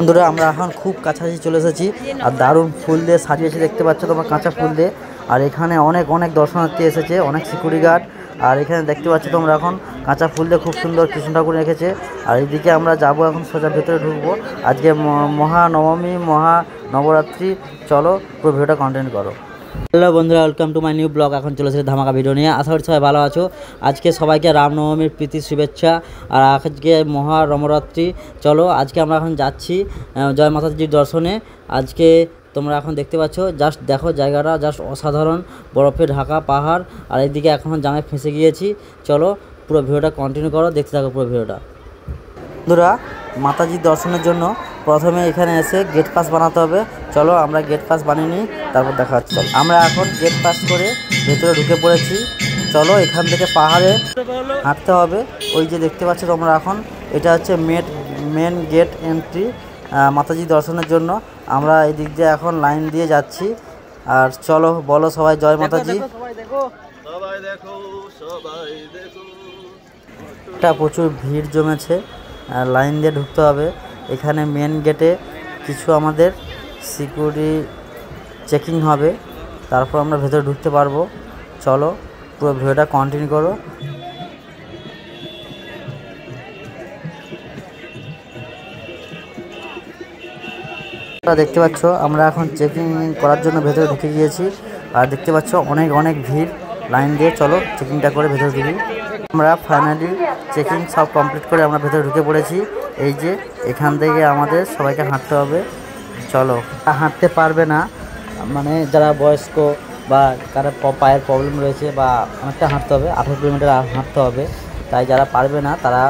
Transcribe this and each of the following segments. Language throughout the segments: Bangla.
বন্ধুরা আমরা এখন খুব কাছাকাছি চলে এসেছি আর দারুণ ফুল দিয়ে সাজিয়েছে দেখতে পাচ্ছ তোমরা, কাঁচা ফুল দিয়ে। আর এখানে অনেক দর্শনার্থী এসেছে, অনেক সিকিউরিটি গার্ড। আর এখানে দেখতে পাচ্ছ তোমরা এখন কাঁচা ফুল দিয়ে খুব সুন্দর কৃষ্ণ ঠাকুর রেখেছে। আর এইদিকে আমরা যাব, এখন সোজা ভেতরে ঢুকবো। আজকে মহানবমী, মহানবরাত্রি। চলো পুরো ভিডিওটা কন্টিনিউ করো। হ্যালো বন্ধুরা, welcome to my new blog. এখন চলেছে ধামাকা ভিডিও নিয়ে। আশা করি সবাই ভালো আছো। আজকে সবাইকে রামনবমীর প্রীতি শুভেচ্ছা। আর আজকে মহানবরাত্রি। চলো আজকে আমরা এখন যাচ্ছি জয় মাতাজির দর্শনে। আজকে তোমরা এখন দেখতে পাচ্ছ, জাস্ট দেখো জায়গাটা জাস্ট অসাধারণ, বরফে ঢাকা পাহাড়। আর এইদিকে এখন জামে ফেঁসে গিয়েছি। চলো পুরো ভিডিওটা কন্টিনিউ করো, দেখতে থাকো পুরো ভিডিওটা। বন্ধুরা মাতাজির দর্শনের জন্য প্রথমে এখানে এসে গেট পাস বানাতে হবে। চলো আমরা গেট পাস বানিয়ে নিই, তারপর দেখা হচ্ছে। আমরা এখন গেট পাস করে ভেতরে ঢুকে পড়েছি। চলো এখান থেকে পাহাড়ে হাঁটতে হবে। ওই যে দেখতে পাচ্ছ তোমরা, এখন এটা হচ্ছে মেন গেট এন্ট্রি মাতাজি দর্শনের জন্য। আমরা এই দিক দিয়ে এখন লাইন দিয়ে যাচ্ছি। আর চলো বলো সবাই জয় মাতাজি। এটা প্রচুর ভিড় জমেছে, লাইন দিয়ে ঢুকতে হবে। এখানে মেন গেটে কিছু আমাদের সিকিউরিটি চেকিং হবে, তারপর আমরা ভেতরে ঢুকতে পারবো। চলো পুরো ভিডিওটা কন্টিনিউ করো। দেখতে পাচ্ছ আমরা এখন চেকিং করার জন্য ভেতরে ঢুকে গিয়েছি। আর দেখতে পাচ্ছ অনেক ভিড় লাইন দিয়ে। চলো চেকিংটা করে ভেতরে ঢুকি। আমরা ফাইনালি চেকিং সব কমপ্লিট করে আমরা ভেতরে ঢুকে পড়েছি। এই যে এখান থেকে আমাদের সবাইকে হাঁটতে হবে। চলো হাঁটতে পারবে না, মানে যারা বয়স্ক বা কারো পায়ের প্রবলেম রয়েছে বা অনেকটা হাঁটতে হবে, 18 কিলোমিটার হাঁটতে হবে। তাই যারা পারবে না তারা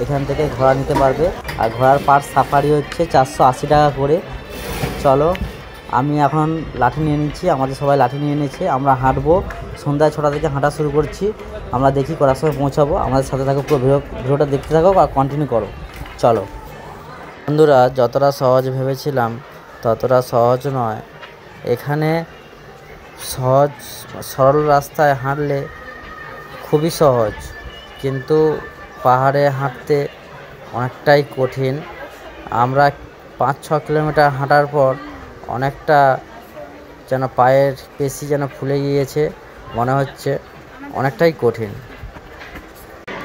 এখান থেকে ঘোড়া নিতে পারবে। আর ঘোড়ার পার সাফারি হচ্ছে 480 টাকা করে। চলো আমি এখন লাঠি নিয়ে নিচ্ছি, আমাদের সবাই লাঠি নিয়ে নিয়েছে। আমরা হাঁটবো, সন্ধ্যা 6টা থেকে হাঁটা শুরু করছি। আমরা দেখি করার সময় পৌঁছাবো। আমাদের সাথে থাকো, পুরো ভিডিওটা দেখতে থাকো আর কন্টিনিউ করো। চলো বন্ধুরা, যতটা সহজ ভেবেছিলাম ততটা সহজ নয়। এখানে সহজ সরল রাস্তায় হাঁটলে খুবই সহজ, কিন্তু পাহাড়ে হাঁটতে অনেকটাই কঠিন। আমরা 5-6 কিলোমিটার হাঁটার পর অনেকটা যেন পায়ের পেশি যেন ফুলে গিয়েছে, মনে হচ্ছে অনেকটাই কঠিন।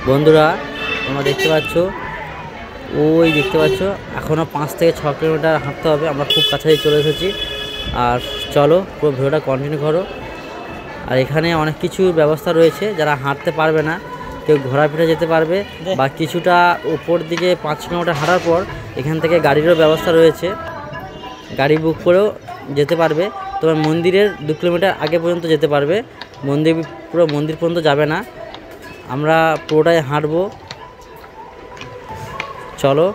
বন্ধুরা তোমরা দেখতে পাচ্ছ, ওই দেখতে পাচ্ছ এখনও 5 থেকে 6 কিলোমিটার হাঁটতে হবে। আমরা খুব কাছাকাছি চলে এসেছি। আর চলো পুরো ভিডিওটা কন্টিনিউ করো। আর এখানে অনেক কিছু ব্যবস্থা রয়েছে, যারা হাঁটতে পারবে না কেউ ঘোরাফেরা যেতে পারবে, বা কিছুটা উপর দিকে 5 কিলোমিটার হাঁটার পর এখান থেকে গাড়িরও ব্যবস্থা রয়েছে, গাড়ি বুক করেও যেতে পারবে। তবে মন্দিরের 2 কিলোমিটার আগে পর্যন্ত যেতে পারবে, পুরো মন্দির পর্যন্ত যাবে না। আমরা পুরোটাই হাঁটবো। চলো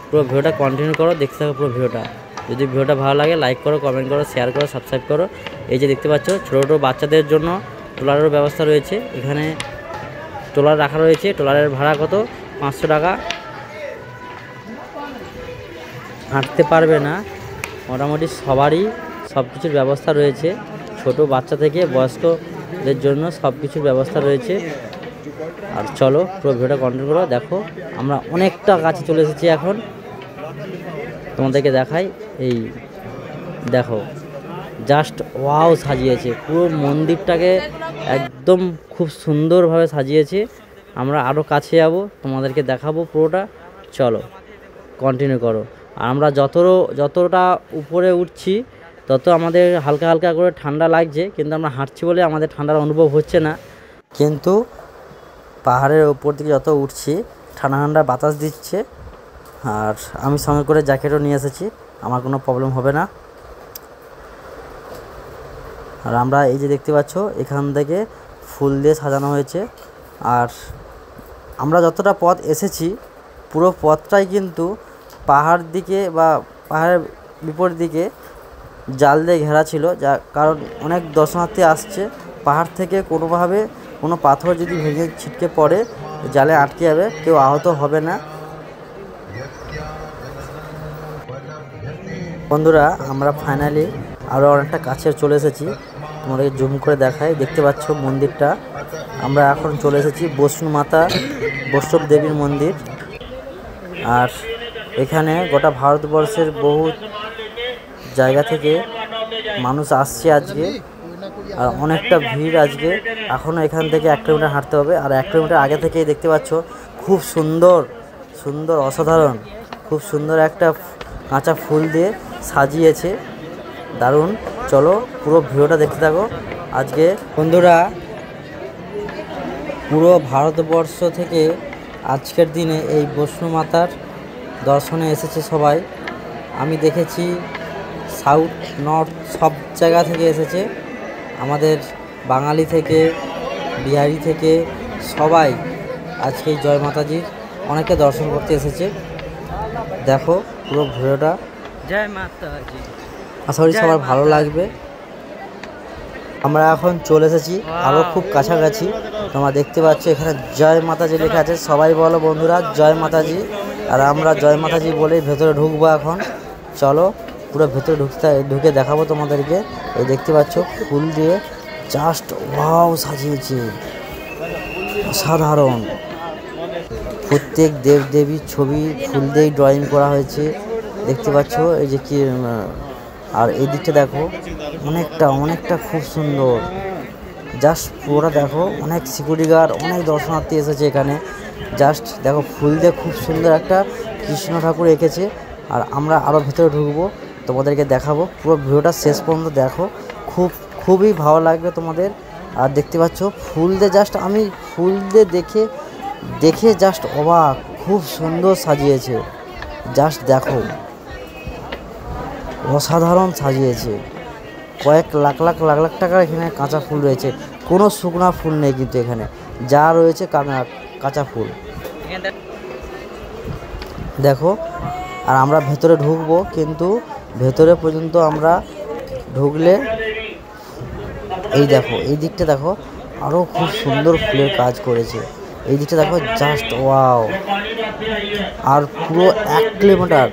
পুরো ভিডিওটা কন্টিনিউ করো, দেখতে থাকো পুরো ভিডিওটা। যদি ভিডিওটা ভালো লাগে লাইক করো, কমেন্ট করো, শেয়ার করো, সাবস্ক্রাইব করো। এই যে দেখতে পাচ্ছ ছোটো বাচ্চাদের জন্য ট্রলারেরও ব্যবস্থা রয়েছে। এখানে ট্রলার রাখা রয়েছে। ট্রলারের ভাড়া কত? 500 টাকা। হাঁটতে পারবে না মোটামুটি সবারই সব কিছুর ব্যবস্থা রয়েছে, ছোট বাচ্চা থেকে বয়স্কদের জন্য সব কিছুর ব্যবস্থা রয়েছে। আর চলো পুরো ভিডিওটা কন্টিনিউ করো, দেখো আমরা অনেকটা কাছে চলে এসেছি। এখন তোমাদেরকে দেখাই, এই দেখো জাস্ট ওয়াও সাজিয়েছে পুরো মন্দিরটাকে, একদম খুব সুন্দরভাবে সাজিয়েছে। আমরা আরও কাছে যাব, তোমাদেরকে দেখাবো পুরোটা। চলো কন্টিনিউ করো। আর আমরা যতটা উপরে উঠছি তত আমাদের হালকা করে ঠান্ডা লাগছে, কিন্তু আমরা হাঁটছি বলে আমাদের ঠান্ডার অনুভব হচ্ছে না। কিন্তু পাহাড়ের উপর দিকে যত উঠছি ঠান্ডা বাতাস দিচ্ছে। আর আমি সঙ্গে করে জ্যাকেটও নিয়ে এসেছি, আমার কোনো প্রবলেম হবে না। আর আমরা এই যে দেখতে পাচ্ছ এখান থেকে ফুল দিয়ে সাজানো হয়েছে। আর আমরা যতটা পথ এসেছি পুরো পথটাই কিন্তু পাহাড় দিকে বা পাহাড়ের বিপরীত দিকে জাল দিয়ে ঘেরা ছিল, যা কারণ অনেক দর্শনার্থী আসছে পাহাড় থেকে। কোনোভাবে কোনো পাথর যদি ভেঙে ছিটকে পড়ে জালে আটকে যাবে, কেউ আহত হবে না। বন্ধুরা আমরা ফাইনালি আরও অনেকটা কাছে চলে এসেছি, তোমাদেরকে জুম করে দেখাই। দেখতে পাচ্ছ মন্দিরটা, আমরা এখন চলে এসেছি বৈষ্ণব দেবীর মন্দির। আর এখানে গোটা ভারতবর্ষের বহু জায়গা থেকে মানুষ আসছে আজকে, আর অনেকটা ভিড় আজকে। এখনও এখান থেকে 1 কিলোমিটার হাঁটতে হবে, আর 1 কিলোমিটার আগে থেকেই দেখতে পাচ্ছ খুব সুন্দর সুন্দর অসাধারণ খুব সুন্দর একটা কাঁচা ফুল দিয়ে সাজিয়েছে, দারুণ। চলো পুরো ভিডিওটা দেখতে থাকো। আজকে বন্ধুরা পুরো ভারতবর্ষ থেকে আজকের দিনে এই বৈষ্ণো মাতার দর্শনে এসেছে সবাই। আমি দেখেছি সাউথ নর্থ সব জায়গা থেকে এসেছে, আমাদের বাঙালি থেকে বিহারি থেকে সবাই আজকে এই জয় মাতাজির অনেকে দর্শন করতে এসেছে। দেখো পুরো ভিডিওটা, জয় মাতাজি। আশা করি সবার ভালো লাগবে। আমরা এখন চলে এসেছি আরও খুব কাছাকাছি। তোমরা দেখতে পাচ্ছ এখানে জয় মাতাজি লেখা আছে। সবাই বলো বন্ধুরা জয় মাতাজি। আর আমরা জয় মাতাজি বলেই ভেতরে ঢুকবো এখন। চলো পুরো ভেতরে ঢুকে দেখাবো তোমাদেরকে। এই দেখতে পাচ্ছ ফুল দিয়ে জাস্ট ওয়াও সাজিয়েছে, অসাধারণ। প্রত্যেক দেবদেবীর ছবি ফুল দিয়েই ড্রয়িং করা হয়েছে, দেখতে পাচ্ছ। এই যে কি, আর এই দিকটা দেখো অনেকটা খুব সুন্দর। জাস্ট পুরোটা দেখো, অনেক সিকিউরিটি গার্ড, অনেক দর্শনার্থী এসেছে এখানে। জাস্ট দেখো ফুল দিয়ে খুব সুন্দর একটা কৃষ্ণ ঠাকুর এঁকেছে। আর আমরা আরও ভেতরে ঢুকবো, তোমাদেরকে দেখাবো। পুরো ভিডিওটা শেষ পর্যন্ত দেখো, খুবই ভালো লাগবে তোমাদের। আর দেখতে পাচ্ছ ফুল দিয়ে জাস্ট আমি ফুল দিয়ে দেখে জাস্ট অবাক, খুব সুন্দর সাজিয়েছে। জাস্ট দেখো অসাধারণ সাজিয়েছে। কয়েক লাখ টাকার এখানে কাঁচা ফুল রয়েছে, কোনো শুকনা ফুল নেই কিন্তু এখানে, যা রয়েছে কাঁচা ফুল। দেখো আর আমরা ভেতরে ঢুকবো, কিন্তু ভেতরে পর্যন্ত আমরা ঢুকলে এই দেখো এই দিকটা দেখো আরও খুব সুন্দর ফুলের কাজ করেছে। এই দিকটা দেখো জাস্ট ওয়াও। আর পুরো 1 কিলোমিটার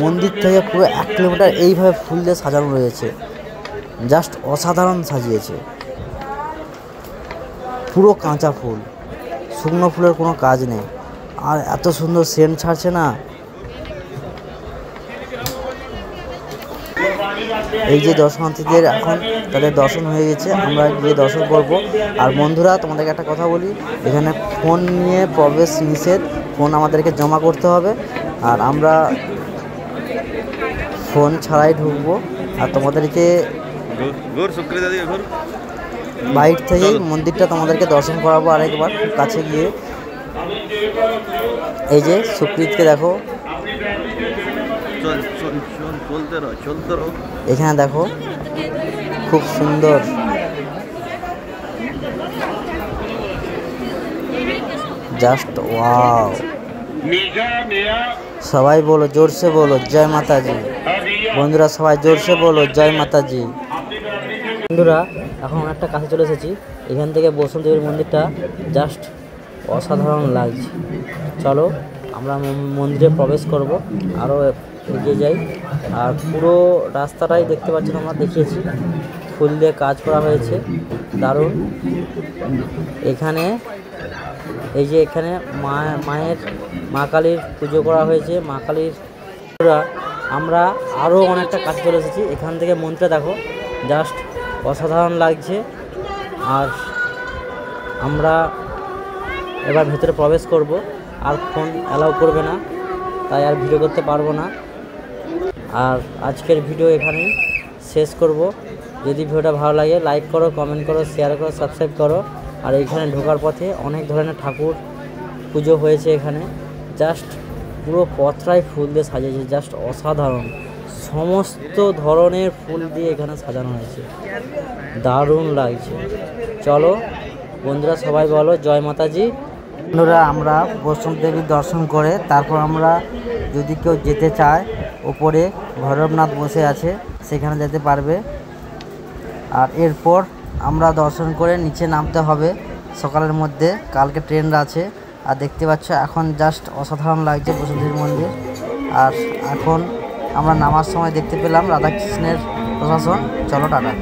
মন্দির থেকে পুরো 1 কিলোমিটার এইভাবে ফুল দিয়ে সাজানো রয়েছে, জাস্ট অসাধারণ সাজিয়েছে। পুরো কাঁচা ফুল, শুকনো ফুলের কোনো কাজ নেই। আর এত সুন্দর সেন্ট ছাড়ছে না। এই যে দর্শনার্থীদের এখন তাদের দর্শন হয়ে গেছে, আমরা গিয়ে দর্শন করব। আর বন্ধুরা তোমাদেরকে একটা কথা বলি, এখানে ফোন নিয়ে প্রবেশ নিষেধ, ফোন আমাদেরকে জমা করতে হবে। আর আমরা ফোন ছাড়াই ঢুকবো। আর তোমাদেরকে বাইরে থেকেই মন্দিরটা তোমাদেরকে দর্শন করাবো আরেকবার কাছে গিয়ে। এই যে সুপ্রীতকে দেখো, এখানে দেখো খুব সুন্দর। Just wow. সবাই বলো, জোরসে বলো জয় মাতাজি। বন্ধুরা সবাই জোরসে বলো জয় মাতাজি। বন্ধুরা এখন অনেকটা কাছে চলে এসেছি, এখান থেকে বৈষ্ণো দেবীর মন্দিরটা জাস্ট অসাধারণ লাগছে। চলো আমরা মন্দিরে প্রবেশ করব, আরও এগিয়ে যাই। আর পুরো রাস্তাটাই দেখতে পাচ্ছি, আমরা দেখিয়েছি ফুল দিয়ে কাজ করা হয়েছে, দারুণ। এখানে এই যে এখানে মা কালীর পুজো করা হয়েছে, মা কালীর। আমরা আরও অনেকটা কাছে চলে এসেছি, এখান থেকে মন্দিরটা দেখো জাস্ট অসাধারণ লাগছে। আর আমরা এবার ভেতরে প্রবেশ করব, আর ফোন অ্যালাউ করবে না, তাই আর ভিডিও করতে পারবো না। আর আজকের ভিডিও এখানেই শেষ করব। যদি ভিডিওটা ভালো লাগে লাইক করো, কমেন্ট করো, শেয়ার করো, সাবস্ক্রাইব করো। আর এইখানে ঢোকার পথে অনেক ধরনের ঠাকুর পুজো হয়েছে এখানে, জাস্ট পুরো পথটাই ফুল দিয়ে সাজিয়েছে, জাস্ট অসাধারণ। সমস্ত ধরনের ফুল দিয়ে এখানে সাজানো হয়েছে, দারুণ লাগছে। চলো বন্ধুরা সবাই বলো জয় মাতাজি। বন্ধুরা আমরা বৈষ্ণো দেবীর দর্শন করে তারপর আমরা যদি কেউ যেতে চায়, ওপরে ভৈরবনাথ বসে আছে, সেখানে যেতে পারবে। আর এরপর আমরা দর্শন করে নিচে নামতে হবে সকালের মধ্যে, কালকে ট্রেন আছে। আর দেখতে পাচ্ছ এখন জাস্ট অসাধারণ লাগছে বৈষ্ণো দেবীর মন্দির। আর এখন আমরা নামার সময় দেখতে পেলাম রাধাকৃষ্ণের প্রশাসন। চলো টাটা।